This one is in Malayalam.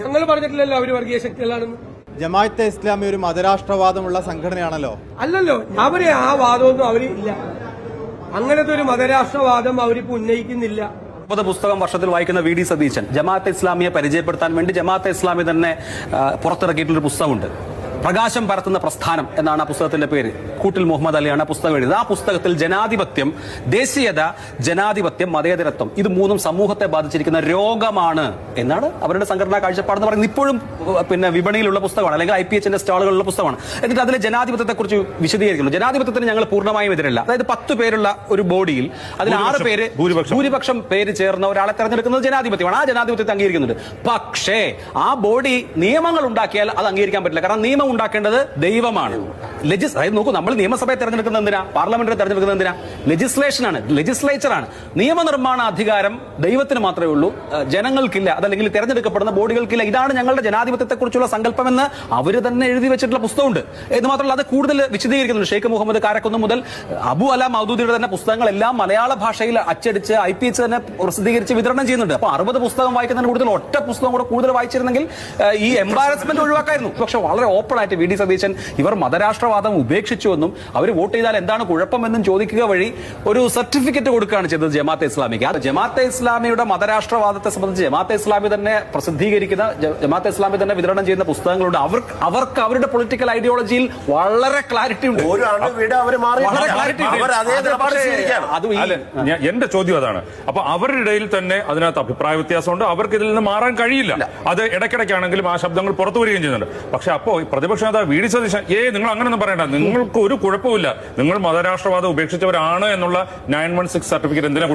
ഞങ്ങൾ പറഞ്ഞിട്ടില്ലല്ലോ അവര് വർഗീയ ശക്തികളാണെന്ന്. ജമാഅത്തെ ഇസ്ലാമി ഒരു മതരാഷ്ട്രവാദമുള്ള സംഘടനയാണല്ലോ. അല്ലല്ലോ, അവര് ആ വാദമൊന്നും അവര് ഇല്ല. അങ്ങനത്തെ ഒരു മതരാഷ്ട്രവാദം അവരിപ്പോ ഉന്നയിക്കുന്നില്ല. പുസ്തകം വർഷത്തിൽ വായിക്കുന്ന വി ഡി സതീശൻ ജമാഅത്തെ ഇസ്ലാമിയെ പരിചയപ്പെടുത്താൻ വേണ്ടി ജമാഅത്തെ ഇസ്ലാമി തന്നെ പുറത്തിറക്കിയിട്ടുള്ളൊരു പുസ്തകമുണ്ട്. പ്രകാശം പരത്തുന്ന പ്രസ്ഥാനം എന്നാണ് ആ പുസ്തകത്തിന്റെ പേര്. കൂട്ടിൽ മുഹമ്മദ് അലിയാണ് ആ പുസ്തകം എഴുതിയത്. ആ പുസ്തകത്തിൽ ജനാധിപത്യം, ദേശീയത, ജനാധിപത്യം, മതേതരത്വം ഇത് മൂന്നും സമൂഹത്തെ ബാധിച്ചിരിക്കുന്ന രോഗമാണ് എന്നാണ് അവരുടെ സംഘടനാ കാഴ്ചപ്പാടെന്ന് പറയുന്നത്. ഇപ്പോഴും വിപണിയിലുള്ള പുസ്തകമാണ്, അല്ലെങ്കിൽ IPHന്റെ സ്റ്റാളുകളിലുള്ള പുസ്തകമാണ്. എന്നിട്ട് അതിലെ ജനാധിപത്യത്തെക്കുറിച്ച് വിശദീകരിക്കുന്നു. ജനാധിപത്യത്തിന് ഞങ്ങൾ പൂർണ്ണമായും എതിരല്ല. അതായത് 10 പേരുള്ള ഒരു ബോഡിയിൽ അതിൽ 6 പേര് ഭൂരിപക്ഷം പേര് ചേർന്ന ഒരാളെ തെരഞ്ഞെടുക്കുന്നത് ജനാധിപത്യമാണ്. ആ ജനാധിപത്യത്തെ അംഗീകരിക്കുന്നുണ്ട്. പക്ഷേ ആ ബോഡി നിയമങ്ങൾ ഉണ്ടാക്കിയാൽ അത് അംഗീകരിക്കാൻ പറ്റില്ല. കാരണം നിയമം ഉണ്ടാക്കേണ്ടത് ദൈവമാണ്. അതായത് നോക്കൂ, നമ്മൾ നിയമസഭയെ തെരഞ്ഞെടുക്കുന്നത് എന്തിനാ, പാർലമെന്റിനെ തെരഞ്ഞെടുക്കുന്നത് എന്തിനാ? ലെജിസ്ലേഷനാണ്, ലെജിസ്ലേച്ചറാണ്. നിയമനിർമ്മാണ അധികാരം ദൈവത്തിന് മാത്രമേ ഉള്ളൂ, ജനങ്ങൾക്കില്ല. അതല്ലെങ്കിൽ തെരഞ്ഞെടുക്കപ്പെടുന്ന ബോഡികൾക്കില്ല. ഇതാണ് ഞങ്ങളുടെ ജനാധിപത്യത്തെക്കുറിച്ചുള്ള സങ്കല്പമെന്ന് അവര് തന്നെ എഴുതി വെച്ചിട്ടുള്ള പുസ്തകമുണ്ട്. ഇത് മാത്രമല്ല, അത് കൂടുതൽ വിശദീകരിക്കുന്നുണ്ട്. ഷെയ്ഖ് മുഹമ്മദ് കാരക്കുന്ന് മുതൽ അബു അല മൗദൂദിയുടെ തന്നെ പുസ്തകങ്ങളെല്ലാം മലയാള ഭാഷയിൽ അച്ചടിച്ച് IPH തന്നെ പ്രസിദ്ധീകരിച്ച് വിതരണം ചെയ്യുന്നുണ്ട്. അപ്പൊ 60 പുസ്തകം വായിക്കുന്നതിന് കൂടുതൽ ഒറ്റ പുസ്തകം കൂടെ കൂടുതൽ വായിച്ചിരുന്നെങ്കിൽ ഈ എംബാരസ്മെന്റ് ഒഴിവാക്കായിരുന്നു. പക്ഷെ വളരെ ഓപ്പൺ ആയിട്ട് വി ഡി സതീശൻ ഇവർ മതരാഷ്ട്രവാദം ഉപേക്ഷിച്ചുവെന്നും അവർ വോട്ട് ചെയ്താൽ എന്താണ് കുഴപ്പമെന്നും ചോദിക്കുക വഴി ഒരു സർട്ടിഫിക്കറ്റ് കൊടുക്കുകയാണ് ചെയ്തത് ജമാഅത്തെ ഇസ്ലാമിക്ക്. ജമാഅത്തെ ഇസ്ലാമിയുടെ മതരാഷ്ട്രവാദത്തെ സംബന്ധിച്ച് ജമാഅത്തെ ഇസ്ലാമി തന്നെ പ്രസിദ്ധീകരിക്കുന്ന, ജമാഅത്തെ ഇസ്ലാമി തന്നെ വിതരണം ചെയ്യുന്ന പുസ്തകങ്ങളുണ്ട്. അവർക്ക് അവരുടെ പൊളിറ്റിക്കൽ ഐഡിയോളജിയിൽ വളരെ ക്ലാരിറ്റി ഉണ്ട്. എന്റെ ചോദ്യം അതാണ്. അപ്പൊ അവരുടെ ഇടയിൽ തന്നെ അതിനകത്ത് അഭിപ്രായ വ്യത്യാസമുണ്ട്. അവർക്ക് ഇതിൽ നിന്ന് മാറാൻ കഴിയില്ല. അത് ഇടയ്ക്കിടയ്ക്കാണെങ്കിലും ആ ശബ്ദങ്ങൾ പുറത്തു വരികയും ചെയ്യുന്നുണ്ട്. പക്ഷെ അപ്പോ പ്രതിപക്ഷ നേതാവ് വി ഡി സതീശൻ നിങ്ങൾ അങ്ങനെയൊന്നും പറയണ്ട, നിങ്ങൾക്ക് ഒരു കുഴപ്പമില്ല, നിങ്ങൾ മതരാഷ്ട്രവാദം ഉപേക്ഷിച്ചവരാണ് എന്നുള്ള 916 സർട്ടിഫിക്കറ്റ് എന്തിനാ